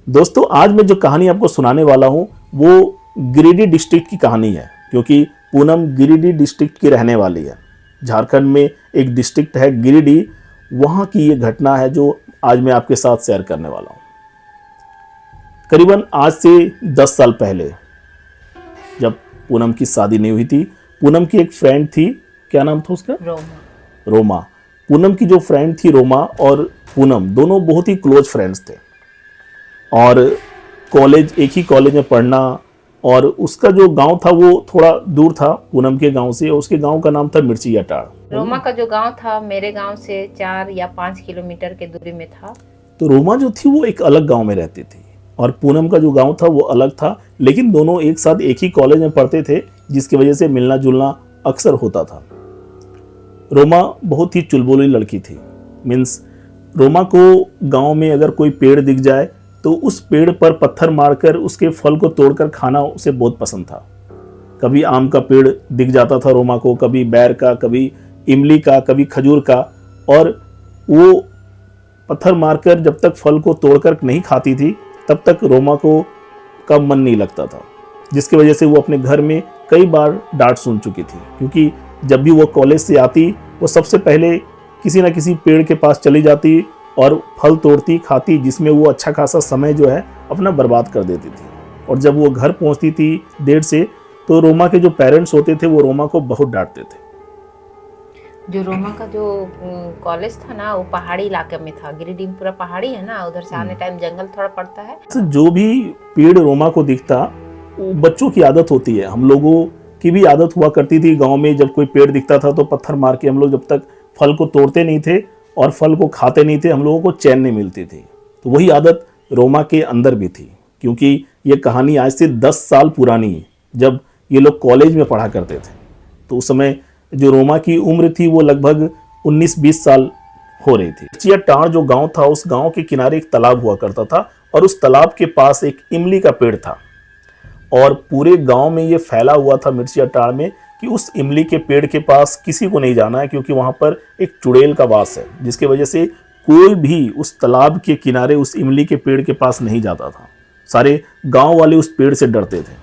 दोस्तों आज मैं जो कहानी आपको सुनाने वाला हूं वो गिरिडीह डिस्ट्रिक्ट की कहानी है, क्योंकि पूनम गिरिडीह डिस्ट्रिक्ट की रहने वाली है। झारखंड में एक डिस्ट्रिक्ट है गिरिडीह, वहां की ये घटना है जो आज मैं आपके साथ शेयर करने वाला हूं। करीबन आज से 10 साल पहले जब पूनम की शादी नहीं हुई थी, पूनम की एक फ्रेंड थी, क्या नाम था उसका? रोमा। पूनम की जो फ्रेंड थी रोमा और पूनम दोनों बहुत ही क्लोज फ्रेंड्स थे और कॉलेज एक ही कॉलेज में पढ़ना। और उसका जो गांव था वो थोड़ा दूर था पूनम के गांव से, उसके गांव का नाम था मिर्चिया टाड़। रोमा का जो गांव था मेरे गांव से 4 या 5 किलोमीटर के दूरी में था। तो रोमा जो थी वो एक अलग गांव में रहती थी और पूनम का जो गांव था वो अलग था, लेकिन दोनों एक साथ एक ही कॉलेज में पढ़ते थे, जिसकी वजह से मिलना जुलना अक्सर होता था। रोमा बहुत ही चुलबुली लड़की थी। मीन्स रोमा को गांव में अगर कोई पेड़ दिख जाए तो उस पेड़ पर पत्थर मारकर उसके फल को तोड़कर खाना उसे बहुत पसंद था। कभी आम का पेड़ दिख जाता था रोमा को, कभी बैर का, कभी इमली का, कभी खजूर का, और वो पत्थर मारकर जब तक फल को तोड़कर नहीं खाती थी तब तक रोमा को का मन नहीं लगता था, जिसकी वजह से वो अपने घर में कई बार डांट सुन चुकी थी। क्योंकि जब भी वो कॉलेज से आती वो सबसे पहले किसी न किसी पेड़ के पास चली जाती और फल तोड़ती खाती, जिसमें वो अच्छा खासा समय जो है अपना बर्बाद कर देती थी। और जब वो घर पहुंचती थी देर से तो रोमा के जो पेरेंट्स होते थे वो रोमा को बहुत डांटते थे। जो रोमा का जो कॉलेज था ना वो पहाड़ी इलाके में था। गिरिडीह पूरा पहाड़ी है ना, उधर से आने टाइम जंगल थोड़ा पड़ता है। जो भी पेड़ रोमा को दिखता, बच्चों की आदत होती है, हम लोगों की भी आदत हुआ करती थी गांव में। जब कोई पेड़ दिखता था तो पत्थर मार के हम लोग जब तक फल को तोड़ते नहीं थे और फल को खाते नहीं थे हम लोगों को चैन नहीं मिलती थी। तो वही आदत रोमा के अंदर भी थी, क्योंकि ये कहानी आज से 10 साल पुरानी है, जब ये लोग कॉलेज में पढ़ा करते थे। तो उस समय जो रोमा की उम्र थी वो लगभग 19-20 साल हो रही थी। मिर्चिया टाड़ जो गांव था, उस गांव के किनारे एक तालाब हुआ करता था और उस तालाब के पास एक इमली का पेड़ था। और पूरे गांव में ये फैला हुआ था मिर्चिया टाड़ में कि उस इमली के पेड़ के पास किसी को नहीं जाना है, क्योंकि वहां पर एक चुड़ैल का वास है, जिसकी वजह से कोई भी उस तालाब के किनारे उस इमली के पेड़ के पास नहीं जाता था। सारे गांव वाले उस पेड़ से डरते थे।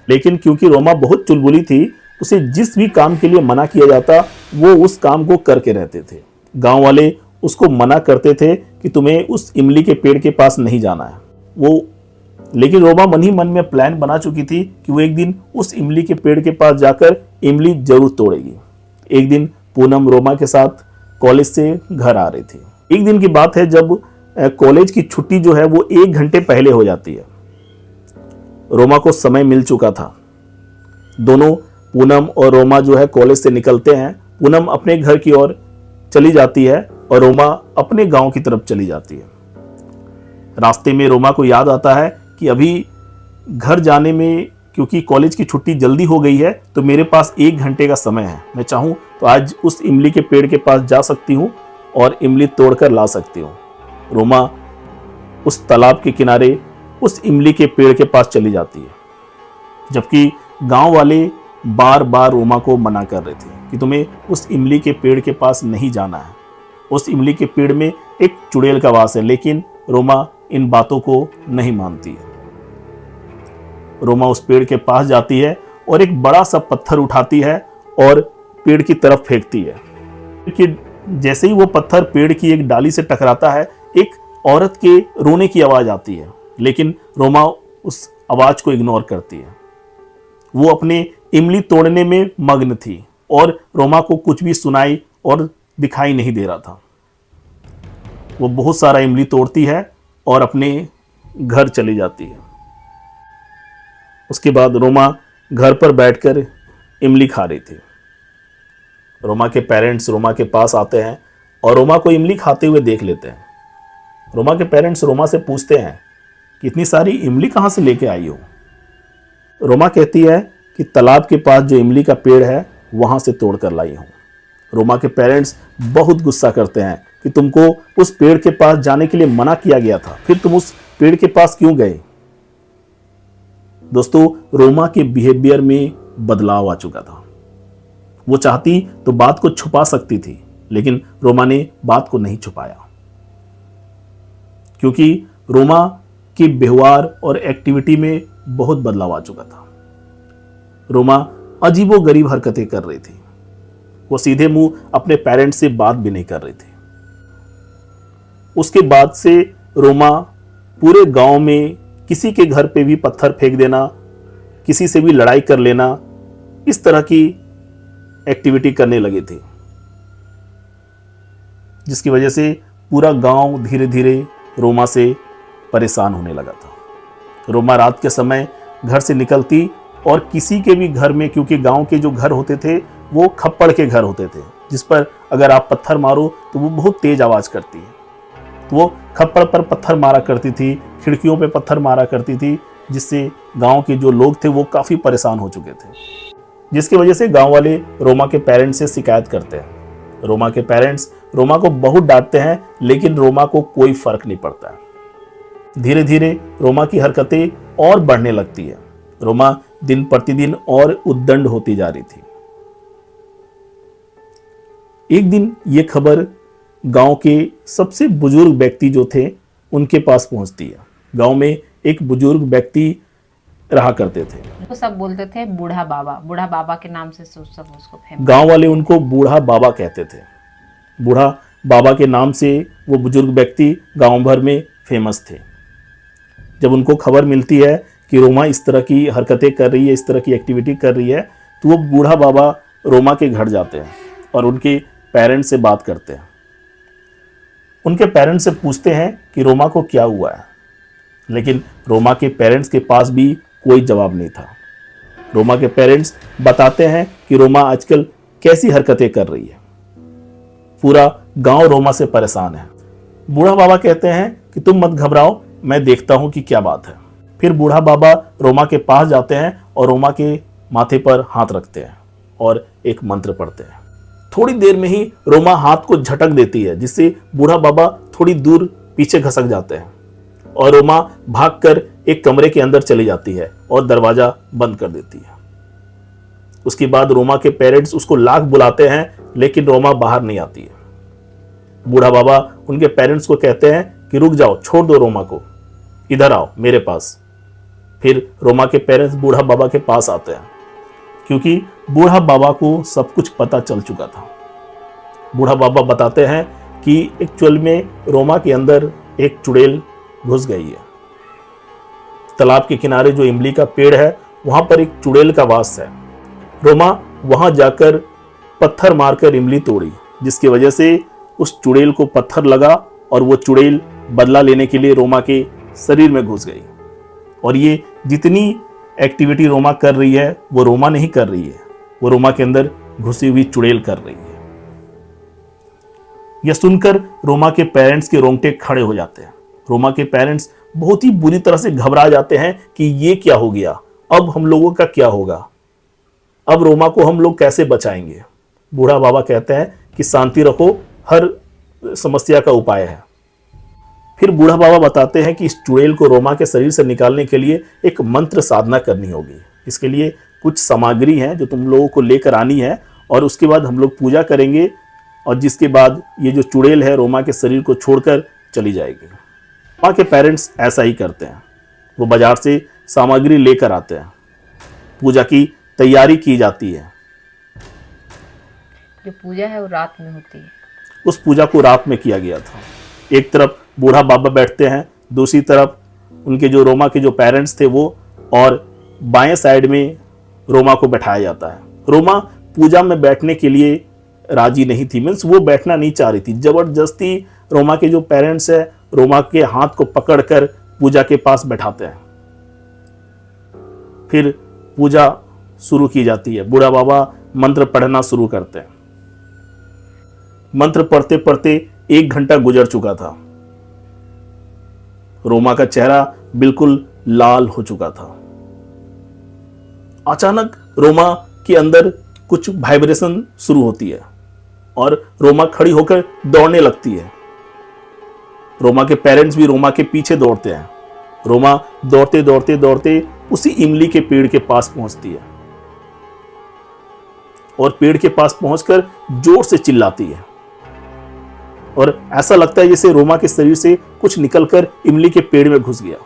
लेकिन क्योंकि रोमा बहुत चुलबुली थी, उसे जिस भी काम के लिए मना किया जाता वो उस काम को करके रहते थे। गांव वाले उसको मना करते थे कि तुम्हें उस इमली के पेड़ के पास नहीं जाना है। लेकिन रोमा मन ही मन में प्लान बना चुकी थी कि वो एक दिन उस इमली के पेड़ के पास जाकर इमली जरूर तोड़ेगी। एक दिन पूनम रोमा के साथ कॉलेज से घर आ रही थी। एक दिन की बात है जब कॉलेज की छुट्टी जो है वो 1 घंटे पहले हो जाती है। रोमा को समय मिल चुका था। दोनों पूनम और रोमा जो है कॉलेज से निकलते हैं। पूनम अपने घर की ओर चली जाती है और रोमा अपने गांव की तरफ चली जाती है। रास्ते में रोमा को याद आता है कि अभी घर जाने में, क्योंकि कॉलेज की छुट्टी जल्दी हो गई है, तो मेरे पास 1 घंटे का समय है। मैं चाहूँ तो आज उस इमली के पेड़ के पास जा सकती हूँ और इमली तोड़कर ला सकती हूँ। रोमा उस तालाब के किनारे उस इमली के पेड़ के पास चली जाती है, जबकि गांव वाले बार बार रोमा को मना कर रहे थे कि तुम्हें उस इमली के पेड़ के पास नहीं जाना है। उस इमली के पेड़ में एक चुड़ैल का वास है। लेकिन रोमा इन बातों को नहीं मानती है। रोमा उस पेड़ के पास जाती है और एक बड़ा सा पत्थर उठाती है और पेड़ की तरफ फेंकती है कि जैसे ही वो पत्थर पेड़ की एक डाली से टकराता है, एक औरत के रोने की आवाज आती है। लेकिन रोमा उस आवाज को इग्नोर करती है। वो अपने इमली तोड़ने में मग्न थी और रोमा को कुछ भी सुनाई और दिखाई नहीं दे रहा था। वो बहुत सारा इमली तोड़ती है और अपने घर चली जाती है। उसके बाद रोमा घर पर बैठकर इमली खा रही थी। रोमा के पेरेंट्स रोमा के पास आते हैं और रोमा को इमली खाते हुए देख लेते हैं। रोमा के पेरेंट्स रोमा से पूछते हैं कि इतनी सारी इमली कहाँ से लेके आई हो? रोमा कहती है कि तालाब के पास जो इमली का पेड़ है वहां से तोड़कर लाई हूं। रोमा के पेरेंट्स बहुत गुस्सा करते हैं कि तुमको उस पेड़ के पास जाने के लिए मना किया गया था, फिर तुम उस पेड़ के पास क्यों गए? दोस्तों, रोमा के बिहेवियर में बदलाव आ चुका था। वो चाहती तो बात को छुपा सकती थी, लेकिन रोमा ने बात को नहीं छुपाया, क्योंकि रोमा के व्यवहार और एक्टिविटी में बहुत बदलाव आ चुका था। रोमा अजीबोगरीब हरकतें कर रही थी। वो सीधे मुंह अपने पेरेंट्स से बात भी नहीं कर रही थी। उसके बाद से रोमा पूरे गांव में किसी के घर पे भी पत्थर फेंक देना, किसी से भी लड़ाई कर लेना, इस तरह की एक्टिविटी करने लगी थी, जिसकी वजह से पूरा गांव धीरे धीरे रोमा से परेशान होने लगा था। रोमा रात के समय घर से निकलती और किसी के भी घर में, क्योंकि गांव के जो घर होते थे वो खप्पड़ के घर होते थे, जिस पर अगर आप पत्थर मारो तो वो बहुत तेज आवाज करती है, तो वो खप्पड़ पर पत्थर मारा करती थी, खिड़कियों पे पत्थर मारा करती थी, जिससे गांव के जो लोग थे वो काफी परेशान हो चुके थे, जिसकी वजह से गांव वाले रोमा के पेरेंट्स से शिकायत करते हैं। रोमा के पेरेंट्स रोमा को बहुत डांटते हैं, लेकिन रोमा को कोई फर्क नहीं पड़ता है। धीरे धीरे रोमा की हरकतें और बढ़ने लगती है। रोमा दिन प्रतिदिन और उद्दंड होती जा रही थी। एक दिन ये खबर गांव के सबसे बुजुर्ग व्यक्ति जो थे उनके पास पहुंचती है। गांव में एक बुजुर्ग व्यक्ति रहा करते थे, वो सब बोलते थे बूढ़ा बाबा के नाम से सब उसको फेमस। गांव वाले उनको बूढ़ा बाबा कहते थे। बूढ़ा बाबा के नाम से वो बुजुर्ग व्यक्ति गांव भर में फेमस थे। जब उनको खबर मिलती है कि रोमा इस तरह की हरकतें कर रही है, इस तरह की एक्टिविटी कर रही है, तो वो बूढ़ा बाबा रोमा के घर जाते हैं और उनके पेरेंट्स से बात करते हैं। उनके पेरेंट्स से पूछते हैं कि रोमा को क्या हुआ है, लेकिन रोमा के पेरेंट्स के पास भी कोई जवाब नहीं था। रोमा के पेरेंट्स बताते हैं कि रोमा आजकल कैसी हरकतें कर रही है। पूरा गांव रोमा से परेशान है। बूढ़ा बाबा कहते हैं कि तुम मत घबराओ, मैं देखता हूं कि क्या बात है। फिर बूढ़ा बाबा रोमा के पास जाते हैं और रोमा के माथे पर हाथ रखते हैं और एक मंत्र पढ़ते हैं। थोड़ी देर में ही रोमा हाथ को झटक देती है, जिससे बूढ़ा बाबा थोड़ी दूर पीछे खसक जाते हैं और रोमा भागकर एक कमरे के अंदर चली जाती है और दरवाजा बंद कर देती है। उसके बाद रोमा के पेरेंट्स उसको लाख बुलाते हैं, लेकिन रोमा बाहर नहीं आती है। बूढ़ा बाबा उनके पेरेंट्स को कहते हैं कि रुक जाओ, छोड़ दो रोमा को, इधर आओ मेरे पास। फिर रोमा के पेरेंट्स बूढ़ा बाबा के पास आते हैं, क्योंकि बूढ़ा बाबा को सब कुछ पता चल चुका था। बूढ़ा बाबा बताते हैं कि एक्चुअल में रोमा के अंदर एक चुड़ैल घुस गई है। तालाब के किनारे जो इमली का पेड़ है, वहां पर एक चुड़ैल का वास है। रोमा वहां जाकर पत्थर मारकर इमली तोड़ी, जिसकी वजह से उस चुड़ैल को पत्थर लगा और वो चुड़ैल बदला लेने के लिए रोमा के शरीर में घुस गई। और ये जितनी एक्टिविटी रोमा कर रही है वो रोमा नहीं कर रही है, वो रोमा के अंदर घुसी हुई चुड़ैल कर रही है। यह सुनकर रोमा के पेरेंट्स के रोंगटे खड़े हो जाते हैं। रोमा के पेरेंट्स बहुत ही बुरी तरह से घबरा जाते हैं कि ये क्या हो गया, अब हम लोगों का क्या होगा, अब रोमा को हम लोग कैसे बचाएंगे। बूढ़ा बाबा कहते हैं कि शांति रखो, हर समस्या का उपाय है। फिर बूढ़ा बाबा बताते हैं कि इस चुड़ैल को रोमा के शरीर से निकालने के लिए एक मंत्र साधना करनी होगी। इसके लिए कुछ सामग्री है जो तुम लोगों को लेकर आनी है, और उसके बाद हम लोग पूजा करेंगे, और जिसके बाद ये जो चुड़ैल है रोमा के शरीर को छोड़कर चली जाएगी। रोमा के पेरेंट्स ऐसा ही करते हैं। वो बाजार से सामग्री लेकर आते हैं, पूजा की तैयारी की जाती है। जो पूजा है वो रात में होती है। उस पूजा को रात में किया गया था। एक तरफ बूढ़ा बाबा बैठते हैं, दूसरी तरफ उनके जो रोमा के जो पेरेंट्स थे वो, और बाएं साइड में रोमा को बैठाया जाता है। रोमा पूजा में बैठने के लिए राजी नहीं थी, मीन्स वो बैठना नहीं चाह रही थी। जबरदस्ती रोमा के जो पेरेंट्स है रोमा के हाथ को पकड़कर पूजा के पास बैठाते हैं। फिर पूजा शुरू की जाती है। बूढ़ा बाबा मंत्र पढ़ना शुरू करते हैं। मंत्र पढ़ते पढ़ते 1 घंटा गुजर चुका था। रोमा का चेहरा बिल्कुल लाल हो चुका था। अचानक रोमा के अंदर कुछ वाइब्रेशन शुरू होती है और रोमा खड़ी होकर दौड़ने लगती है। रोमा के पेरेंट्स भी रोमा के पीछे दौड़ते हैं। रोमा दौड़ते दौड़ते दौड़ते उसी इमली के पेड़ के पास पहुंचती है और पेड़ के पास पहुंचकर जोर से चिल्लाती है, और ऐसा लगता है जैसे रोमा के शरीर से कुछ निकलकर इमली के पेड़ में घुस गया।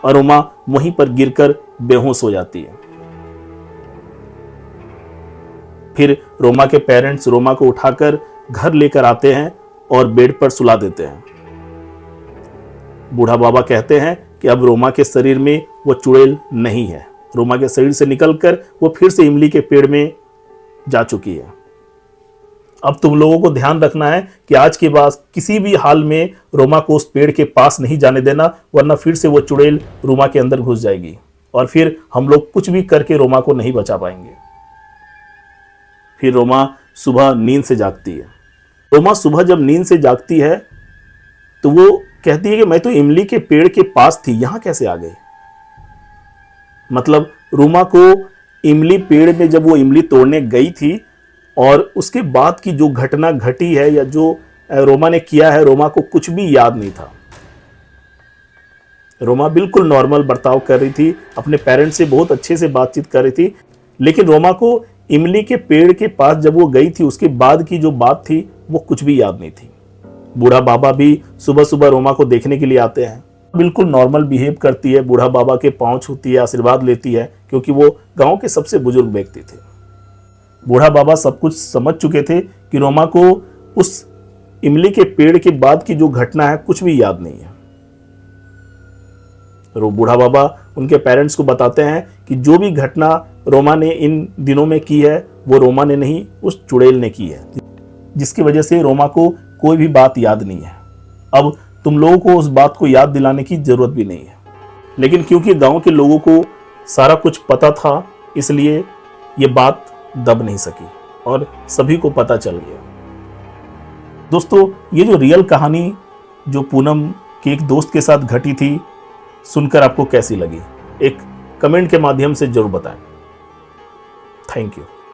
और रोमा वहीं पर गिरकर बेहोश हो जाती है। फिर रोमा के पेरेंट्स रोमा को उठाकर घर लेकर आते हैं और बेड पर सुला देते हैं। बूढ़ा बाबा कहते हैं कि अब रोमा के शरीर में वो चुड़ैल नहीं है। रोमा के शरीर से निकलकर वो फिर से इमली के पेड़ में जा चुकी है। अब तुम लोगों को ध्यान रखना है कि आज के बाद किसी भी हाल में रोमा को उस पेड़ के पास नहीं जाने देना, वरना फिर से वो चुड़ैल रोमा के अंदर घुस जाएगी और फिर हम लोग कुछ भी करके रोमा को नहीं बचा पाएंगे। फिर रोमा सुबह नींद से जागती है। रोमा सुबह जब नींद से जागती है तो वो कहती है कि मैं तो इमली के पेड़ के पास थी, यहां कैसे आ गई। मतलब रोमा को इमली पेड़ में जब वो इमली तोड़ने गई थी और उसके बाद की जो घटना घटी है या जो रोमा ने किया है, रोमा को कुछ भी याद नहीं था। रोमा बिल्कुल नॉर्मल बर्ताव कर रही थी, अपने पेरेंट्स से बहुत अच्छे से बातचीत कर रही थी, लेकिन रोमा को इमली के पेड़ के पास जब वो गई थी उसके बाद की जो बात थी वो कुछ भी याद नहीं थी। बूढ़ा बाबा भी सुबह सुबह रोमा को देखने के लिए आते हैं। बिल्कुल नॉर्मल बिहेव करती है, बूढ़ा बाबा के पांव छूती है, आशीर्वाद लेती है, क्योंकि वो गांव के सबसे बुजुर्ग व्यक्ति थे। बूढ़ा बाबा सब कुछ समझ चुके थे कि रोमा को उस इमली के पेड़ के बाद की जो घटना है कुछ भी याद नहीं है। बूढ़ा बाबा उनके पेरेंट्स को बताते हैं कि जो भी घटना रोमा ने इन दिनों में की है वो रोमा ने नहीं, उस चुड़ैल ने की है, जिसकी वजह से रोमा को कोई भी बात याद नहीं है। अब तुम लोगों को उस बात को याद दिलाने की जरूरत भी नहीं है, लेकिन क्योंकि गांव के लोगों को सारा कुछ पता था इसलिए ये बात दब नहीं सकी और सभी को पता चल गया। दोस्तों, ये जो रियल कहानी जो पूनम के एक दोस्त के साथ घटी थी, सुनकर आपको कैसी लगी, एक कमेंट के माध्यम से जरूर बताएं। Thank you.